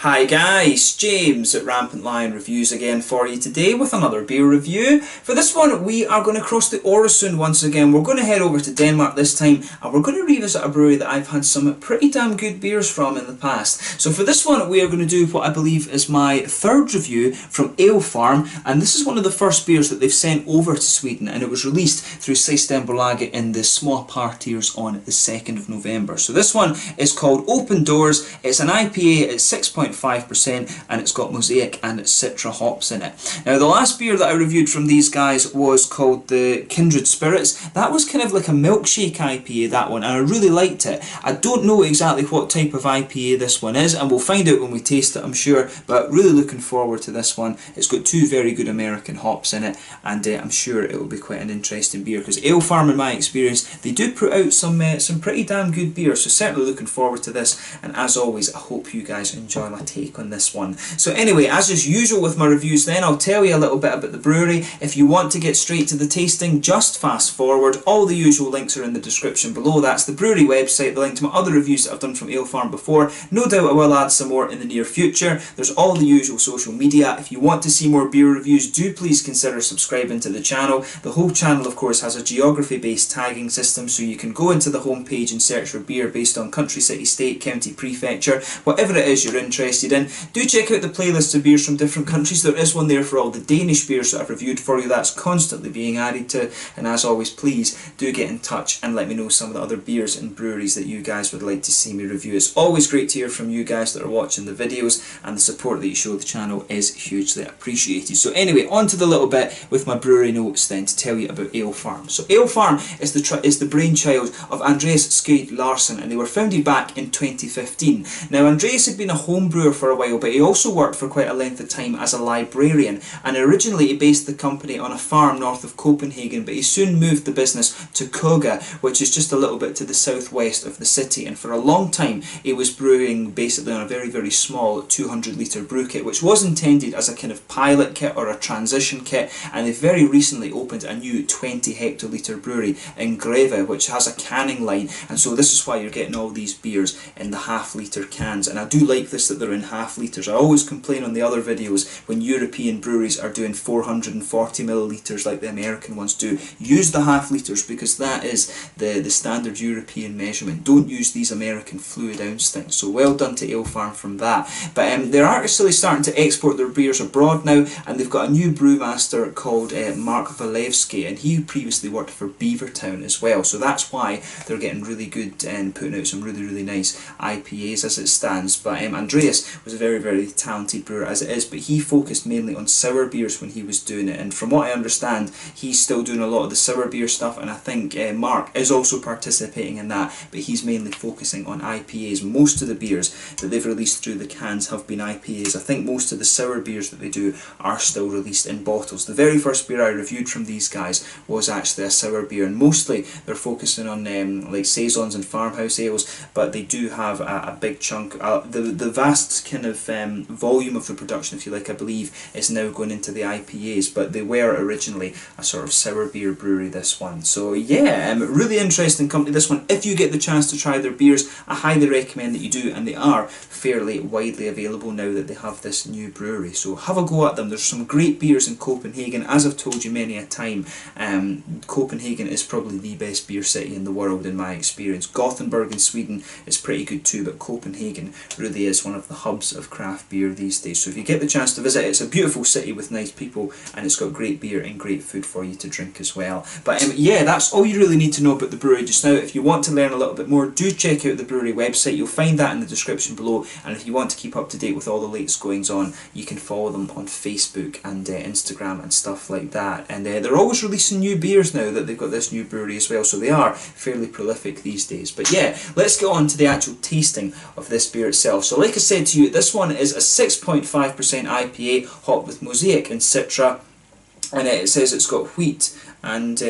Hi guys, James at Rampant Lion Reviews again for you today with another beer review. For this one we are going to cross the Øresund once again. We're going to head over to Denmark this time and we're going to revisit a brewery that I've had some pretty damn good beers from in the past. So for this one we are going to do what I believe is my third review from Alefarm, and this is one of the first beers that they've sent over to Sweden, and it was released through Systembolaget in the small partiers on the 2nd of November. So this one is called Open Doors. It's an IPA at 6.5% and it's got Mosaic and Citra hops in it. Now the last beer that I reviewed from these guys was called the Kindred Spirits. That was kind of like a milkshake IPA, that one, and I really liked it. I don't know exactly what type of IPA this one is, and we'll find out when we taste it, I'm sure, but really looking forward to this one. It's got two very good American hops in it, and I'm sure it will be quite an interesting beer, because Alefarm, in my experience, they do put out some pretty damn good beer, so certainly looking forward to this, and as always I hope you guys enjoy my take on this one. So anyway, as is usual with my reviews then, I'll tell you a little bit about the brewery. If you want to get straight to the tasting, just fast forward. All the usual links are in the description below. That's the brewery website, the link to my other reviews that I've done from Alefarm before. No doubt I will add some more in the near future. There's all the usual social media. If you want to see more beer reviews, do please consider subscribing to the channel. The whole channel of course has a geography based tagging system, so you can go into the home page and search for beer based on country, city, state, county, prefecture, whatever it is you're interested in. Do check out the playlist of beers from different countries. There is one there for all the Danish beers that I've reviewed for you. That's constantly being added to, and as always please do get in touch and let me know some of the other beers and breweries that you guys would like to see me review. It's always great to hear from you guys that are watching the videos, and the support that you show the channel is hugely appreciated. So anyway, on to the little bit with my brewery notes then to tell you about Alefarm. So Alefarm is the brainchild of Andreas Skøge Larsen, and they were founded back in 2015. Now Andreas had been a home brewer for a while, but he also worked for quite a length of time as a librarian, and originally he based the company on a farm north of Copenhagen, but he soon moved the business to Køge, which is just a little bit to the southwest of the city, and for a long time he was brewing basically on a very small 200 litre brew kit, which was intended as a kind of pilot kit or a transition kit, and they've very recently opened a new 20 hectolitre brewery in Greve, which has a canning line, and so this is why you're getting all these beers in the half-litre cans, and I do like this that they're in half litres. I always complain on the other videos when European breweries are doing 440 millilitres like the American ones do. Use the half litres because that is the standard European measurement. Don't use these American fluid ounce things. So well done to Alefarm from that. But they're actually starting to export their beers abroad now, and they've got a new brewmaster called Mark Walewski, and he previously worked for Beavertown as well. So that's why they're getting really good and putting out some really nice IPAs as it stands. But Andreas was a very talented brewer as it is, but he focused mainly on sour beers when he was doing it, and from what I understand he's still doing a lot of the sour beer stuff, and I think Mark is also participating in that, but he's mainly focusing on IPAs. Most of the beers that they've released through the cans have been IPAs. I think most of the sour beers that they do are still released in bottles. The very first beer I reviewed from these guys was actually a sour beer, and mostly they're focusing on like saisons and farmhouse ales, but they do have a big chunk, the vast kind of volume of the production, if you like, I believe is now going into the IPAs, but they were originally a sort of sour beer brewery, this one. So yeah, really interesting company, this one. If you get the chance to try their beers, I highly recommend that you do, and they are fairly widely available now that they have this new brewery, so have a go at them. There's some great beers in Copenhagen. As I've told you many a time, Copenhagen is probably the best beer city in the world in my experience. Gothenburg in Sweden is pretty good too, but Copenhagen really is one of the hubs of craft beer these days. So if you get the chance to visit, it's a beautiful city with nice people, and it's got great beer and great food for you to drink as well. But yeah, that's all you really need to know about the brewery just now. If you want to learn a little bit more, do check out the brewery website. You'll find that in the description below, and if you want to keep up to date with all the latest goings on, you can follow them on Facebook and Instagram and stuff like that. And they're always releasing new beers now that they've got this new brewery as well, so they are fairly prolific these days. But yeah, let's get on to the actual tasting of this beer itself. So like I said to you, this one is a 6.5% IPA, hopped with Mosaic and Citra, and it says it's got wheat and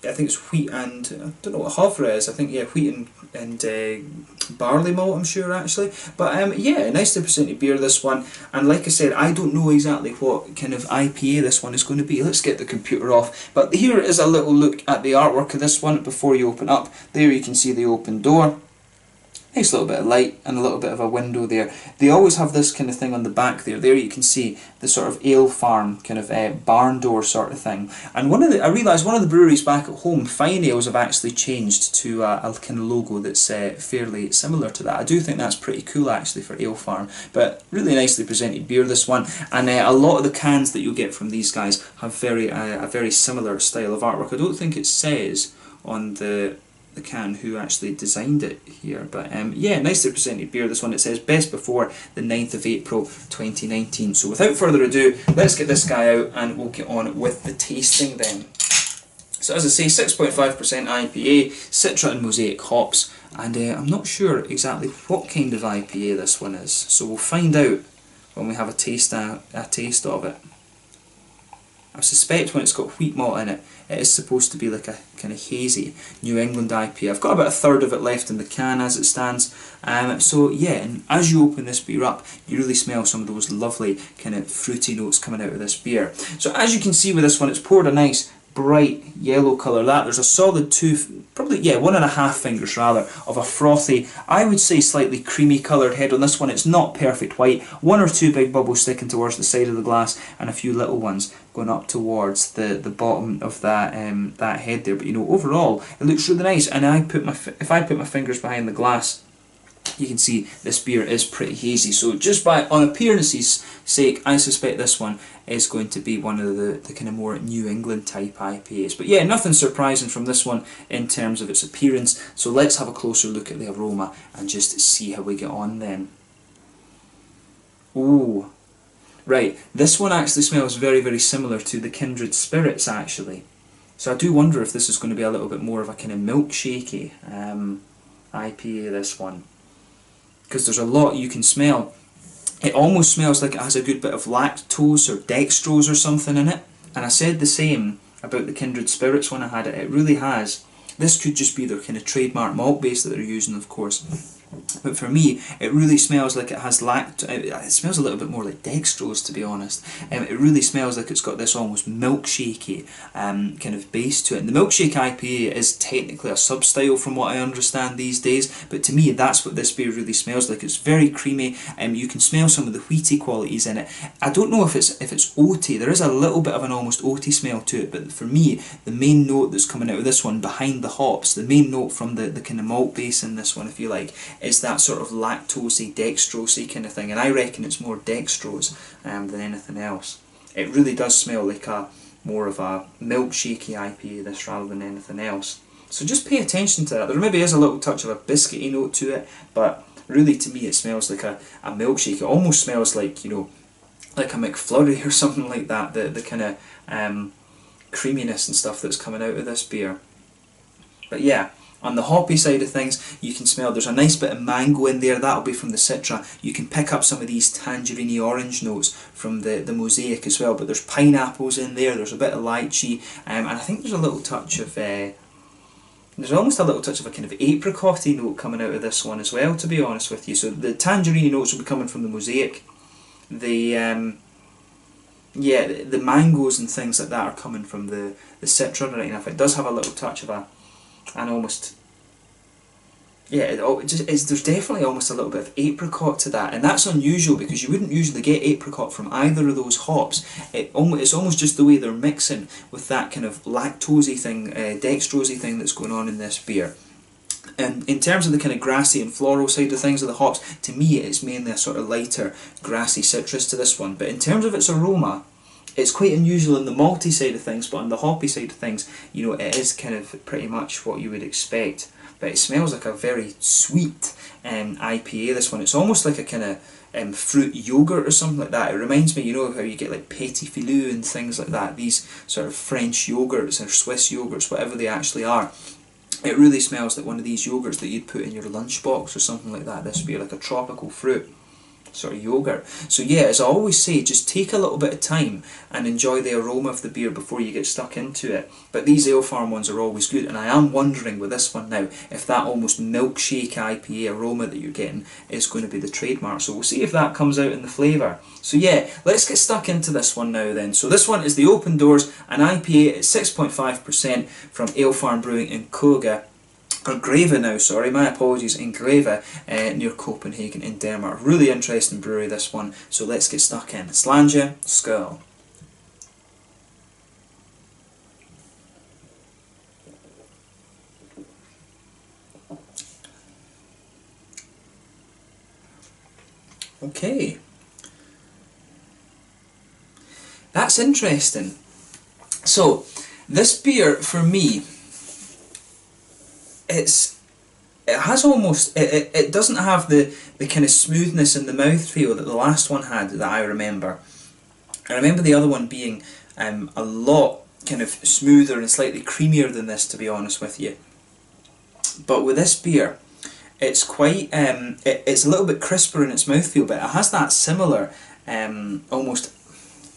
I think it's wheat and, I don't know what havre is, I think, yeah, wheat and barley malt, I'm sure actually. But yeah, nicely presented beer, this one, and like I said, I don't know exactly what kind of IPA this one is going to be. Let's get the computer off, but here is a little look at the artwork of this one before you open up. There you can see the open door. Nice little bit of light and a little bit of a window there. They always have this kind of thing on the back there. There you can see the sort of ale farm kind of barn door sort of thing. And I realised one of the breweries back at home, Fine Ales, have actually changed to a kind of logo that's fairly similar to that. I do think that's pretty cool actually for Ale Farm. But really nicely presented beer, this one. And a lot of the cans that you'll get from these guys have a very similar style of artwork. I don't think it says on the can who actually designed it here, but yeah, nicely presented beer, this one. It says best before the 9th of April 2019. So without further ado, let's get this guy out and we'll get on with the tasting then. So as I say, 6.5% IPA, Citra and Mosaic hops, and I'm not sure exactly what kind of IPA this one is, so we'll find out when we have a taste of it. I suspect when it's got wheat malt in it, it is supposed to be like a kind of hazy New England IPA. I've got about a third of it left in the can as it stands. So yeah, and as you open this beer up, you really smell some of those lovely kind of fruity notes coming out of this beer. So as you can see with this one, it's poured a nice bright yellow colour. There's a solid probably 1.5 fingers rather, of a frothy, I would say slightly creamy coloured head on this one. It's not perfect white, 1 or 2 big bubbles sticking towards the side of the glass and a few little ones going up towards the bottom of that head there. But you know, overall it looks really nice, and if I put my fingers behind the glass, you can see this beer is pretty hazy. So just on appearance's sake, I suspect this one is going to be one of the kind of more New England type IPAs. But yeah, nothing surprising from this one in terms of its appearance. So let's have a closer look at the aroma and just see how we get on then. Ooh, right, this one actually smells very, very similar to the Kindred Spirits actually. So I do wonder if this is going to be a little bit more of a kind of milkshakey IPA, this one. Because there's a lot you can smell. It almost smells like it has a good bit of lactose or dextrose or something in it. And I said the same about the Kindred Spirits when I had it. It really has. This could just be their kind of trademark malt base that they're using, of course. But for me, it really smells like it has it smells a little bit more like dextrose, to be honest. It really smells like it's got this almost milkshakey kind of base to it. And the milkshake IPA is technically a sub-style from what I understand these days, but to me that's what this beer really smells like. It's very creamy, and you can smell some of the wheaty qualities in it. I don't know if it's oaty. There is a little bit of an almost oaty smell to it, but for me, the main note that's coming out of this one, behind the hops, the main note from the kind of malt base in this one, if you like, is that sort of lactosey, dextrosey kind of thing, and I reckon it's more dextrose than anything else. It really does smell like more of a milkshakey IPA, this, rather than anything else. So just pay attention to that. There maybe is a little touch of a biscuity note to it, but really to me it smells like a milkshake. It almost smells like, you know, like a McFlurry or something like that, the kind of creaminess and stuff that's coming out of this beer. But yeah, on the hoppy side of things, you can smell there's a nice bit of mango in there. That'll be from the Citra. You can pick up some of these tangerine orange notes from the Mosaic as well, but there's pineapples in there, there's a bit of lychee, and I think there's a little touch of there's almost a little touch of a kind of apricot-y note coming out of this one as well, to be honest with you. So the tangerine notes will be coming from the Mosaic. The mangoes and things like that are coming from the Citra right enough. It does have a little touch of there's definitely almost a little bit of apricot to that, and that's unusual because you wouldn't usually get apricot from either of those hops. It's almost just the way they're mixing with that kind of lactosey thing, dextrosey thing that's going on in this beer. And in terms of the kind of grassy and floral side of things of the hops, to me it's mainly a sort of lighter grassy citrus to this one. But in terms of its aroma, it's quite unusual in the malty side of things, but on the hoppy side of things, you know, it is kind of pretty much what you would expect. But it smells like a very sweet IPA, this one. It's almost like a kind of fruit yogurt or something like that. It reminds me, you know, of how you get like petit filou and things like that, these sort of French yogurts or Swiss yogurts, whatever they actually are. It really smells like one of these yogurts that you'd put in your lunchbox or something like that. This would be like a tropical fruit sort of yogurt. So yeah, as I always say, just take a little bit of time and enjoy the aroma of the beer before you get stuck into it. But these Alefarm ones are always good, and I am wondering with this one now if that almost milkshake IPA aroma that you're getting is going to be the trademark. So we'll see if that comes out in the flavour. So yeah, let's get stuck into this one now then. So this one is the Open Doors, an IPA at 6.5% from Alefarm Brewing in Køge. or Greve now, sorry, my apologies, in Greve, near Copenhagen in Denmark. Really interesting brewery, this one, so let's get stuck in. Slange, skål. Okay. That's interesting. So, this beer, for me, it has almost, it doesn't have the kind of smoothness and the mouthfeel that the last one had that I remember. I remember the other one being a lot kind of smoother and slightly creamier than this, to be honest with you. But with this beer, it's quite, it's a little bit crisper in its mouthfeel, but it has that similar, almost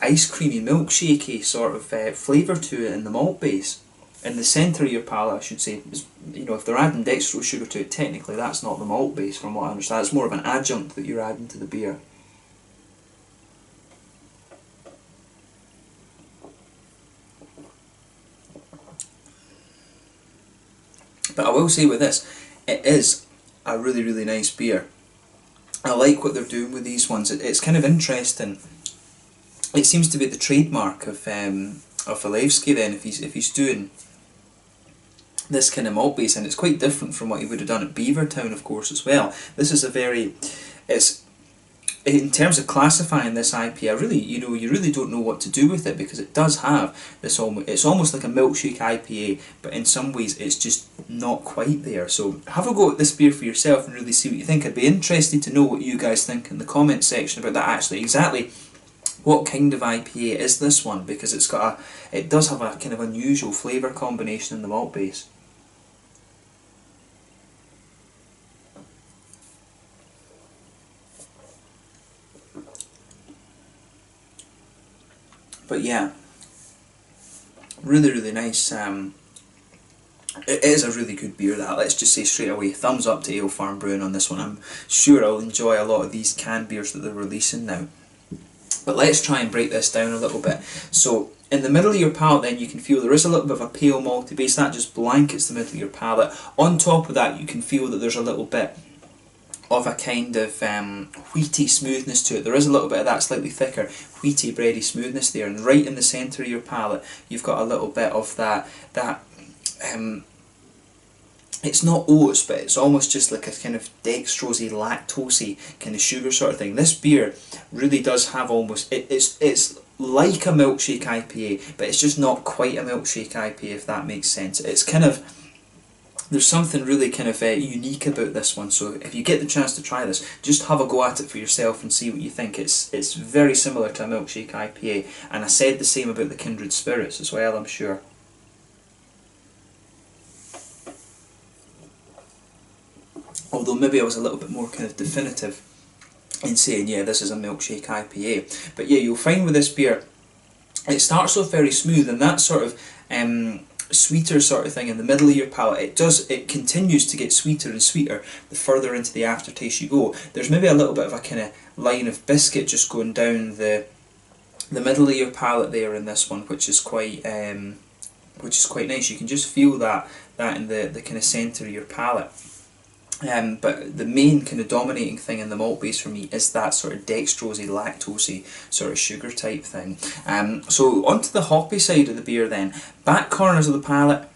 ice creamy, milkshakey sort of flavour to it in the malt base. In the centre of your palate, I should say, is, you know, if they're adding dextrose sugar to it, technically that's not the malt base from what I understand. It's more of an adjunct that you're adding to the beer. But I will say with this, it is a really, really nice beer. I like what they're doing with these ones. It's kind of interesting. It seems to be the trademark of Walewski then, if he's doing this kind of malt base, and it's quite different from what he would have done at Beavertown, of course, as well. This is a very, it's, in terms of classifying this IPA, really, you really don't know what to do with it, because it does have this it's almost like a milkshake IPA, but in some ways it's just not quite there. So have a go at this beer for yourself and really see what you think. I'd be interested to know what you guys think in the comments section about that, actually, exactly what kind of IPA is this one, because it does have a kind of unusual flavour combination in the malt base. But yeah, really, really nice. It is a really good beer, that. Let's just say straight away, thumbs up to Alefarm Brewing on this one. I'm sure I'll enjoy a lot of these canned beers that they're releasing now. But let's try and break this down a little bit. So, in the middle of your palate then, you can feel there is a little bit of a pale malty base. That just blankets the middle of your palate. On top of that, you can feel that there's a little bit of a kind of wheaty smoothness to it. There is a little bit of that slightly thicker, wheaty, bready smoothness there. And right in the centre of your palate, you've got a little bit of that it's not oats, but it's almost just like a kind of dextrosy, lactosey kind of sugar sort of thing. This beer really does have almost, it's like a milkshake IPA, but it's just not quite a milkshake IPA, if that makes sense. It's kind of, there's something really kind of unique about this one, so if you get the chance to try this, just have a go at it for yourself and see what you think. It's very similar to a milkshake IPA, and I said the same about the Kindred Spirits as well, I'm sure. Although maybe I was a little bit more kind of definitive in saying, yeah, this is a milkshake IPA. But yeah, you'll find with this beer, it starts off very smooth, and that sort of sweeter sort of thing in the middle of your palate, it continues to get sweeter and sweeter the further into the aftertaste you go. There's maybe a little bit of a kind of line of biscuit just going down the middle of your palate there in this one, which is quite nice. You can just feel that in the kind of centre of your palate. But the main kind of dominating thing in the malt base for me is that sort of dextrosy, lactosey sort of sugar type thing. So onto the hoppy side of the beer then. Back corners of the palate,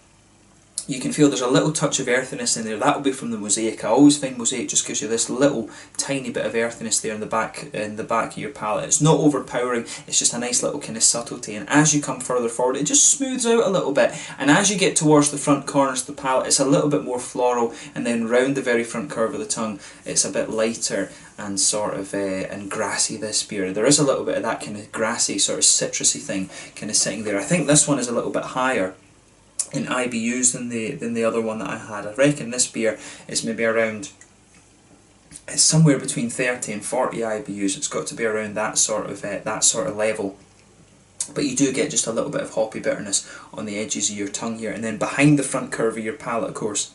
you can feel there's a little touch of earthiness in there. That'll be from the Mosaic. I always find Mosaic just gives you this little tiny bit of earthiness there in the back of your palate. It's not overpowering, it's just a nice little kind of subtlety, and as you come further forward it just smooths out a little bit, and as you get towards the front corners of the palate it's a little bit more floral, and then round the very front curve of the tongue it's a bit lighter and sort of and grassy, this beer. There is a little bit of that kind of grassy sort of citrusy thing kind of sitting there. I think this one is a little bit higher in IBUs than the other one that I had. I reckon this beer is maybe around, it's somewhere between 30 and 40 IBUs. It's got to be around that sort of level. But you do get just a little bit of hoppy bitterness on the edges of your tongue here, and then behind the front curve of your palate, of course,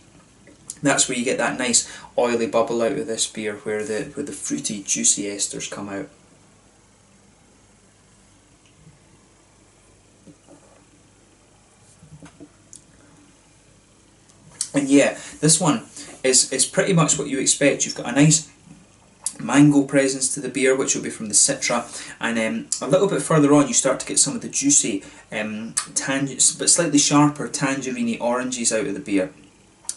that's where you get that nice oily bubble out of this beer, where the fruity, juicy esters come out. And yeah, This one is pretty much what you expect. You've got a nice mango presence to the beer, which will be from the Citra, and a little bit further on you start to get some of the juicy, but slightly sharper tangerine oranges out of the beer.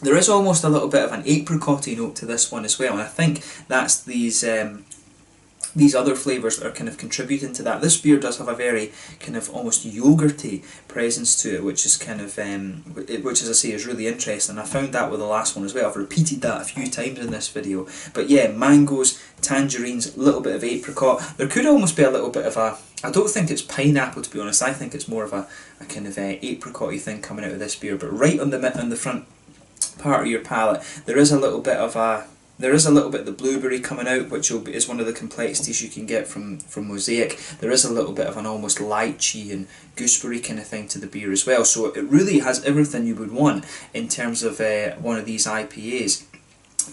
There is almost a little bit of an apricot-y note to this one as well, and I think that's these other flavours that are kind of contributing to that. This beer does have a very kind of almost yogurty presence to it, which is kind of, which as I say is really interesting. I found that with the last one as well. I've repeated that a few times in this video. But yeah, mangoes, tangerines, a little bit of apricot. There could almost be a little bit of a, I don't think it's pineapple to be honest, I think it's more of a kind of apricot-y thing coming out of this beer. But right on the front part of your palate, there is a little bit of the blueberry coming out, which is one of the complexities you can get from Mosaic. There is a little bit of an almost lychee and gooseberry kind of thing to the beer as well. So it really has everything you would want in terms of one of these IPAs.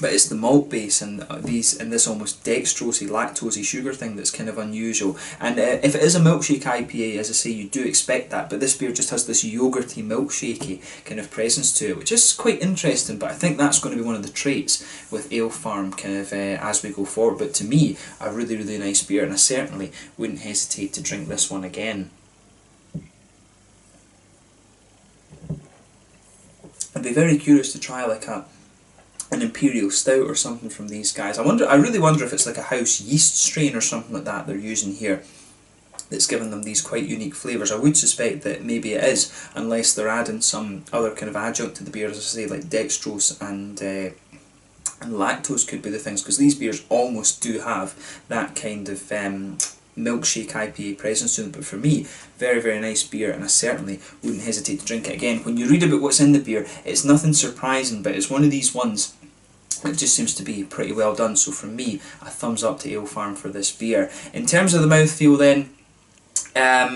But it's the malt base and this almost dextrosy, lactosey sugar thing that's kind of unusual. And if it is a milkshake IPA, as I say, you do expect that. But this beer just has this yogurty, milkshakey kind of presence to it, which is quite interesting. But I think that's going to be one of the traits with Alefarm kind of as we go forward. But to me, a really, really nice beer, and I certainly wouldn't hesitate to drink this one again. I'd be very curious to try like an imperial stout or something from these guys. I really wonder if it's like a house yeast strain or something like that they're using here that's giving them these quite unique flavours. I would suspect that maybe it is, unless they're adding some other kind of adjunct to the beer, as I say, like dextrose and lactose could be the things, because these beers almost do have that kind of milkshake IPA presence to them. But for me, very, very nice beer, and I certainly wouldn't hesitate to drink it again. When you read about what's in the beer, it's nothing surprising, but it's one of these ones it just seems to be pretty well done. So from me, a thumbs up to Alefarm for this beer. In terms of the mouthfeel then,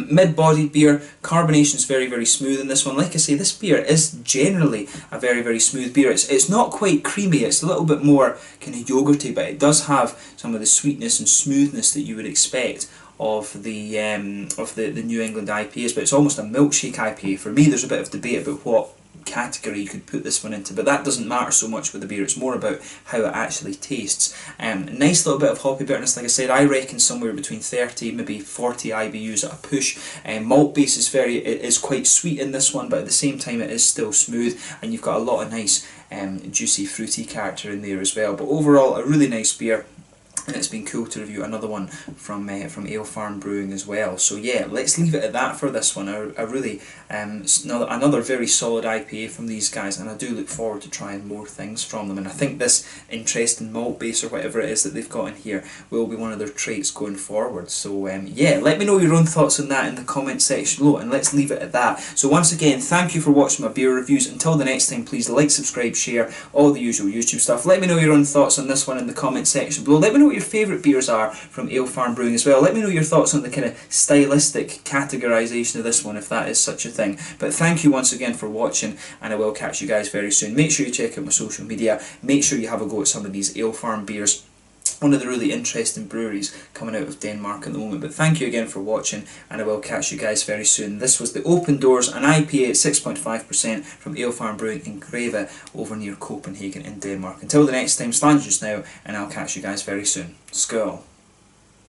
mid-bodied beer, carbonation's very, very smooth in this one. Like I say, this beer is generally a very, very smooth beer. It's not quite creamy, it's a little bit more kind of yogurty, but it does have some of the sweetness and smoothness that you would expect of the New England IPAs, but it's almost a milkshake IPA. For me, there's a bit of debate about what category you could put this one into, but that doesn't matter so much with the beer. It's more about how it actually tastes. Nice little bit of hoppy bitterness. Like I said, I reckon somewhere between 30, maybe 40 IBUs at a push. Malt base is quite sweet in this one, but at the same time it is still smooth, and you've got a lot of nice juicy fruity character in there as well. But overall, a really nice beer. And it's been cool to review another one from Alefarm Brewing as well. So yeah, let's leave it at that for this one. I really another very solid IPA from these guys, and I do look forward to trying more things from them. And I think this interesting malt base or whatever it is that they've got in here will be one of their traits going forward. So yeah, let me know your own thoughts on that in the comment section below, and let's leave it at that. So once again, thank you for watching my beer reviews. Until the next time, please like, subscribe, share, all the usual YouTube stuff. Let me know your own thoughts on this one in the comment section below. Let me know what your favourite beers are from Alefarm Brewing as well. Let me know your thoughts on the kind of stylistic categorisation of this one, if that is such a thing. But thank you once again for watching, and I will catch you guys very soon. Make sure you check out my social media. Make sure you have a go at some of these Alefarm beers. One of the really interesting breweries coming out of Denmark at the moment. But thank you again for watching, and I will catch you guys very soon. This was the Open Doors, an IPA at 6.5% from Alefarm Brewing in Køge over near Copenhagen in Denmark. Until the next time, stand just now, and I'll catch you guys very soon. Skål!